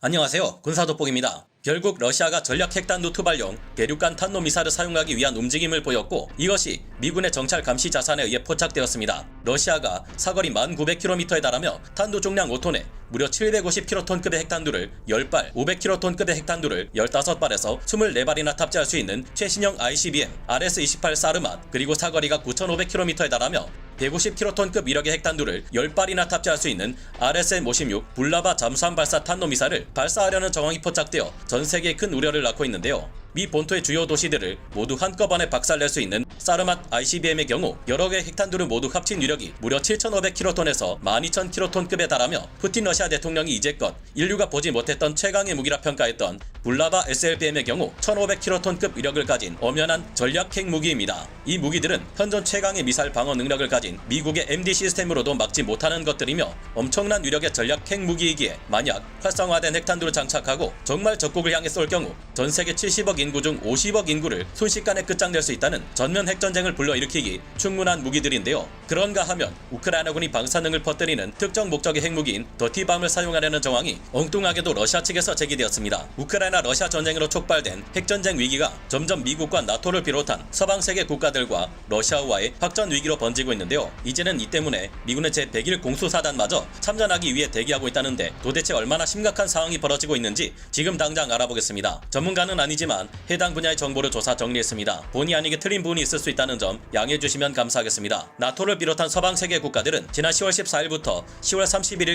안녕하세요. 군사돋보기입니다. 결국 러시아가 전략 핵탄두 투발용 대륙간 탄도미사일을 사용하기 위한 움직임을 보였고, 이것이 미군의 정찰 감시 자산에 의해 포착되었습니다. 러시아가 사거리 1900km에 달하며 탄두 중량 5톤에 무려 750kton급의 핵탄두를 10발, 500kton급의 핵탄두를 15발에서 24발이나 탑재할 수 있는 최신형 ICBM RS-28 사르맛, 그리고 사거리가 9500km에 달하며 150kton급 위력의 핵탄두를 10발이나 탑재할 수 있는 RSM-56 불라바 잠수함 발사 탄도미사일을 발사하려는 정황이 포착되어 전 세계에 큰 우려를 낳고 있는데요. 미 본토의 주요 도시들을 모두 한꺼번에 박살낼 수 있는 사르맛 ICBM의 경우 여러 개의 핵탄두를 모두 합친 위력이 무려 7,500kton에서 12,000kton급에 달하며, 푸틴 러시아 대통령이 이제껏 인류가 보지 못했던 최강의 무기라 평가했던 불라바 SLBM의 경우 1,500kton급 위력을 가진 엄연한 전략 핵무기입니다. 이 무기들은 현존 최강의 미사일 방어 능력을 가진 미국의 MD 시스템으로도 막지 못하는 것들이며 엄청난 위력의 전략 핵무기이기에 만약 활성화된 핵탄두를 장착하고 정말 적국을 향해 쏠 경우 전 세계 70억 인구 중 50억 인구를 순식간에 끝장낼 수 있다는 전면 핵전쟁을 불러일으키기 충분한 무기들인데요. 그런가 하면 우크라이나군이 방사능을 퍼뜨리는 특정 목적의 핵무기인 더티밤을 사용하려는 정황이 엉뚱하게도 러시아 측에서 제기되었습니다. 우크라이나 러시아 전쟁으로 촉발된 핵전쟁 위기가 점점 미국과 나토를 비롯한 서방 세계 국가들과 러시아와의 확전 위기로 번지고 있는데요. 이제는 이 때문에 미군의 제101 공수사단마저 참전하기 위해 대기하고 있다는데, 도대체 얼마나 심각한 상황이 벌어지고 있는지 지금 당장 알아보겠습니다. 전문가는 아니지만 해당 분야의 정보를 조사 정리했습니다. 본의 아니게 틀린 부분이 있을 수 있다는 점 양해해 주시면 감사하겠습니다. 나토를 비롯한 서방 세계 국가들은 지난 10월 14일부터 10월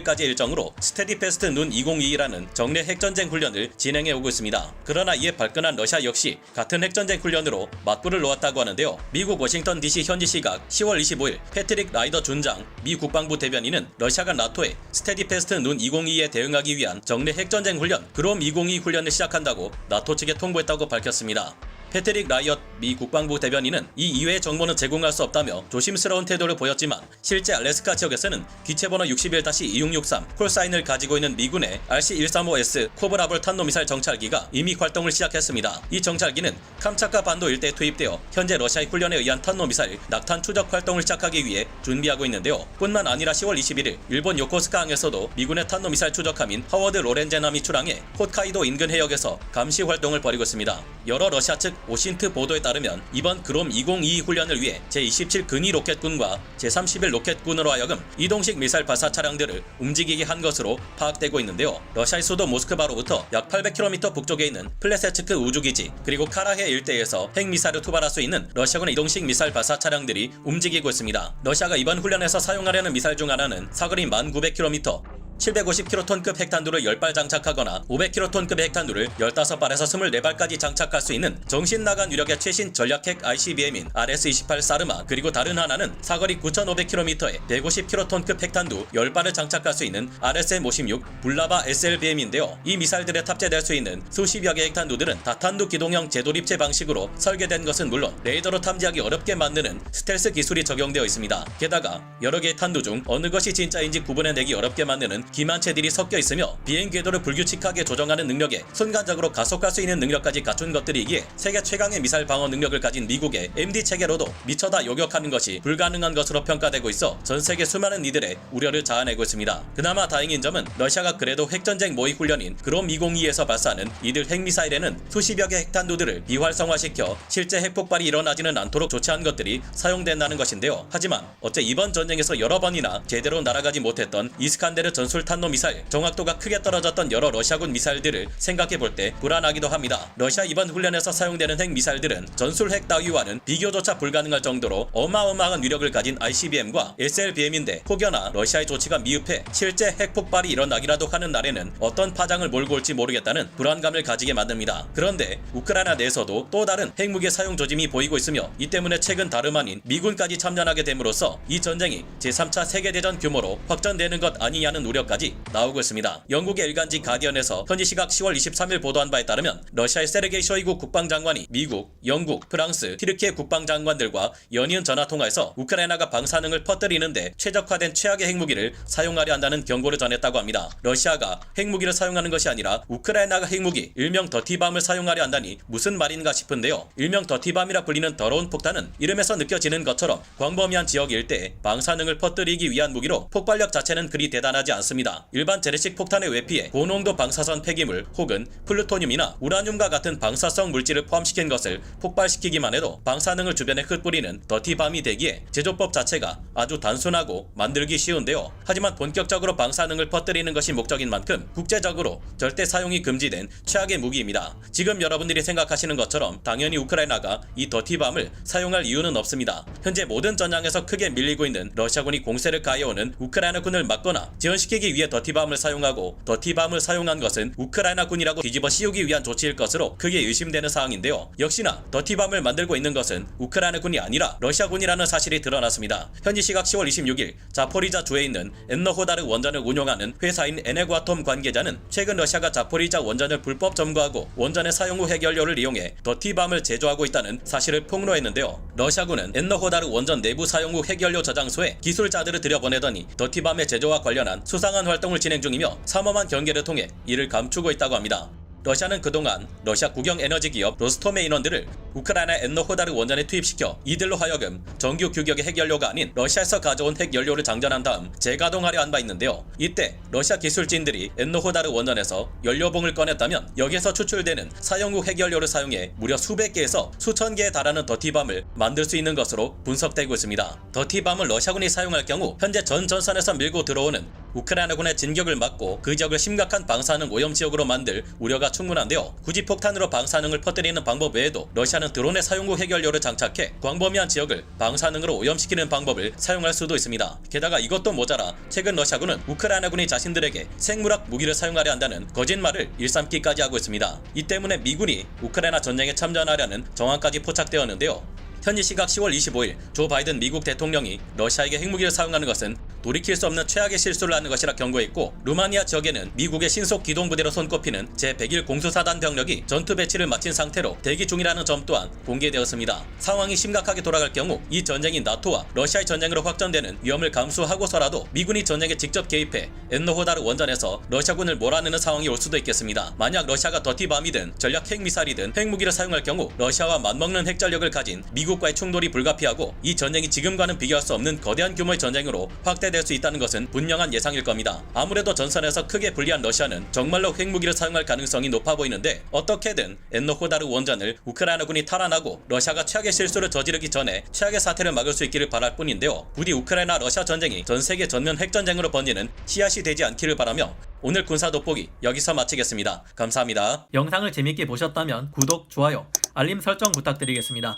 31일까지 일정으로 스테디 패스트 눈 2022라는 정례 핵전쟁 훈련을 진행해 오고 있습니다. 그러나 이에 발끈한 러시아 역시 같은 핵전쟁 훈련으로 맞불을 놓았다고 하는데요. 미국 워싱턴 DC 현지 시각 10월 25일 패트릭 라이더 준장 미 국방부 대변인은 러시아가 나토의 스테디 패스트 눈 2022에 대응하기 위한 정례 핵전쟁 훈련 그롬 2022 훈련을 시작한다고 나토 측에 통보했다고 밝혔습니다. 패트릭 라이엇 미 국방부 대변인은 이 이외의 정보는 제공할 수 없다며 조심스러운 태도를 보였지만, 실제 알래스카 지역에서는 기체번호 61-2663 콜사인을 가지고 있는 미군의 RC-135S 코브라볼 탄도미사일 정찰기가 이미 활동을 시작했습니다. 이 정찰기는 캄차카 반도 일대에 투입되어 현재 러시아의 훈련에 의한 탄도미사일 낙탄 추적 활동을 시작하기 위해 준비하고 있는데요. 뿐만 아니라 10월 21일 일본 요코스카항에서도 미군의 탄도미사일 추적함인 하워드 로렌제남이 출항해 홋카이도 인근 해역에서 감시 활동을 벌이고 있습니다. 여러 러시아 측 오신트 보도에 따르면 이번 그롬 2022 훈련을 위해 제27 근위 로켓군과 제31 로켓군으로 하여금 이동식 미사일 발사 차량들을 움직이게 한 것으로 파악되고 있는데요. 러시아의 수도 모스크바로부터 약 800km 북쪽에 있는 플레세츠크 우주기지 그리고 카라해 일대에서 핵미사일을 투발할 수 있는 러시아군의 이동식 미사일 발사 차량들이 움직이고 있습니다. 러시아가 이번 훈련에서 사용하려는 미사일 중 하나는 사거리 1900km 750kton급 핵탄두를 10발 장착하거나 500kton급의 핵탄두를 15발에서 24발까지 장착할 수 있는 정신나간 위력의 최신 전략핵 ICBM인 RS-28 사르마, 그리고 다른 하나는 사거리 9500km에 150kton급 핵탄두 10발을 장착할 수 있는 RSM-56 불라바 SLBM인데요. 이 미사일들에 탑재될 수 있는 수십여 개의 핵탄두들은 다탄두 기동형 재도립체 방식으로 설계된 것은 물론 레이더로 탐지하기 어렵게 만드는 스텔스 기술이 적용되어 있습니다. 게다가 여러 개의 탄두 중 어느 것이 진짜인지 구분해내기 어렵게 만드는 기만체들이 섞여 있으며 비행 궤도를 불규칙하게 조정하는 능력에 순간적으로 가속할 수 있는 능력까지 갖춘 것들이기에 세계 최강의 미사일 방어 능력을 가진 미국의 MD 체계로도 미처 다 요격하는 것이 불가능한 것으로 평가되고 있어 전 세계 수많은 이들의 우려를 자아내고 있습니다. 그나마 다행인 점은 러시아가 그래도 핵전쟁 모의 훈련인 그롬 2022에서 발사하는 이들 핵미사일에는 수십여 개 핵탄두들을 비활성화시켜 실제 핵폭발이 일어나지는 않도록 조치한 것들이 사용된다는 것인데요. 하지만 어째 이번 전쟁에서 여러 번이나 제대로 날아가지 못했던 이스칸데르 전술 탄도미사일, 정확도가 크게 떨어졌던 여러 러시아군 미사일들을 생각해볼 때 불안하기도 합니다. 러시아 이번 훈련에서 사용되는 핵미사일들은 전술 핵 따위와는 비교조차 불가능할 정도로 어마어마한 위력을 가진 ICBM과 SLBM인데, 혹여나 러시아의 조치가 미흡해 실제 핵폭발이 일어나기라도 하는 날에는 어떤 파장을 몰고 올지 모르겠다는 불안감을 가지게 만듭니다. 그런데 우크라이나 내에서도 또 다른 핵무기 사용 조짐이 보이고 있으며, 이 때문에 최근 다름 아닌 미군까지 참전하게 됨으로써 이 전쟁이 제3차 세계대전 규모로 확전되는 것 아니냐는 우려까지 나오고 있습니다. 영국의 일간지 가디언에서 현지 시각 10월 23일 보도한 바에 따르면 러시아의 세르게이 쇼이구 국방장관이 미국, 영국, 프랑스, 튀르키예 국방장관들과 연이은 전화통화에서 우크라이나가 방사능을 퍼뜨리는데 최적화된 최악의 핵무기를 사용하려 한다는 경고를 전했다고 합니다. 러시아가 핵무기를 사용하는 것이 아니라 우크라이나가 핵무기, 일명 더티밤을 사용하려 한다니 무슨 말인가 싶은데요. 일명 더티밤이라 불리는 더러운 폭탄은 이름에서 느껴지는 것처럼 광범위한 지역 일대에 방사능을 퍼뜨리기 위한 무기로 폭발력 자체는 그리 대단하지 않습니다. 있습니다. 일반 재래식 폭탄의 외피에 고농도 방사선 폐기물 혹은 플루토늄이나 우라늄과 같은 방사성 물질을 포함시킨 것을 폭발시키기만 해도 방사능을 주변에 흩뿌리는 더티밤이 되기에 제조법 자체가 아주 단순하고 만들기 쉬운데요. 하지만 본격적으로 방사능을 퍼뜨리는 것이 목적인 만큼 국제적으로 절대 사용이 금지된 최악의 무기입니다. 지금 여러분들이 생각하시는 것처럼 당연히 우크라이나가 이 더티밤을 사용할 이유는 없습니다. 현재 모든 전장에서 크게 밀리고 있는 러시아군이 공세를 가해오는 우크라이나군을 막거나 지연시키기 위해 더티밤을 사용하고 더티밤을 사용한 것은 우크라이나군이라고 뒤집어 씌우기 위한 조치일 것으로 크게 의심되는 사항인데요. 역시나 더티밤을 만들고 있는 것은 우크라이나군이 아니라 러시아군이라는 사실이 드러났습니다. 현지 시각 10월 26일 자포리자 주에 있는 엔너호다르 원전을 운영하는 회사인 에네과톰 관계자는 최근 러시아가 자포리자 원전을 불법 점거하고 원전의 사용 후 핵연료를 이용해 더티밤을 제조하고 있다는 사실을 폭로했는데요. 러시아군은 엔너호다르 원전 내부 사용 후 핵연료 저장소에 기술자들을 들여보내더니 더티밤의 제조와 관련한 수상한 활동을 진행 중이며 삼엄한 경계를 통해 이를 감추고 있다고 합니다. 러시아는 그동안 러시아 국영 에너지 기업 로스톰의 인원들을 우크라이나 엔너호다르 원전에 투입시켜 이들로 하여금 정규 규격의 핵연료가 아닌 러시아에서 가져온 핵연료를 장전한 다음 재가동하려 한 바 있는데요. 이때 러시아 기술진들이 엔너호다르 원전에서 연료봉을 꺼냈다면 여기에서 추출되는 사용 후 핵연료를 사용해 무려 수백 개에서 수천 개에 달하는 더티밤을 만들 수 있는 것으로 분석되고 있습니다. 더티밤을 러시아군이 사용할 경우 현재 전 전선에서 밀고 들어오는 우크라이나군의 진격을 막고 그 지역을 심각한 방사능 오염 지역으로 만들 우려가 충분한데요. 굳이 폭탄으로 방사능을 퍼뜨리는 방법 외에도 러시아는 드론의 사용 후 핵연료를 장착해 광범위한 지역을 방사능으로 오염시키는 방법을 사용할 수도 있습니다. 게다가 이것도 모자라 최근 러시아군은 우크라이나군이 자신들에게 생물학 무기를 사용하려 한다는 거짓말을 일삼기까지 하고 있습니다. 이 때문에 미군이 우크라이나 전쟁에 참전하려는 정황까지 포착되었는데요. 현지 시각 10월 25일 조 바이든 미국 대통령이 러시아에게 핵무기를 사용하는 것은 돌이킬 수 없는 최악의 실수를 하는 것이라 경고했고, 루마니아 지역에는 미국의 신속 기동부대로 손꼽히는 제101 공수사단 병력이 전투 배치를 마친 상태로 대기 중이라는 점 또한 공개되었습니다. 상황이 심각하게 돌아갈 경우 이 전쟁이 나토와 러시아의 전쟁으로 확전되는 위험을 감수하고서라도 미군이 전쟁에 직접 개입해 엔노호다르 원전에서 러시아군을 몰아내는 상황이 올 수도 있겠습니다. 만약 러시아가 더티밤이든 전략 핵미사일이든 핵무기를 사용할 경우 러시아와 맞먹는 핵전력을 가진 미국과의 충돌이 불가피하고 이 전쟁이 지금과는 비교할 수 없는 거대한 규모의 전쟁으로 확대될 수 있다는 것은 분명한 예상일 겁니다. 아무래도 전선에서 크게 불리한 러시아는 정말로 핵무기를 사용할 가능성이 높아 보이는데, 어떻게든 엔노호다르 원전을 우크라이나군이 탈환하고 러시아가 최악의 실수를 저지르기 전에 최악의 사태를 막을 수 있기를 바랄 뿐인데요. 부디 우크라이나 러시아 전쟁이 전세계 전면 핵전쟁으로 번지는 씨앗이 되지 않기를 바라며 오늘 군사 돋보기 여기서 마치겠습니다. 감사합니다. 영상을 재밌게 보셨다면 구독, 좋아요, 알림 설정 부탁드리겠습니다.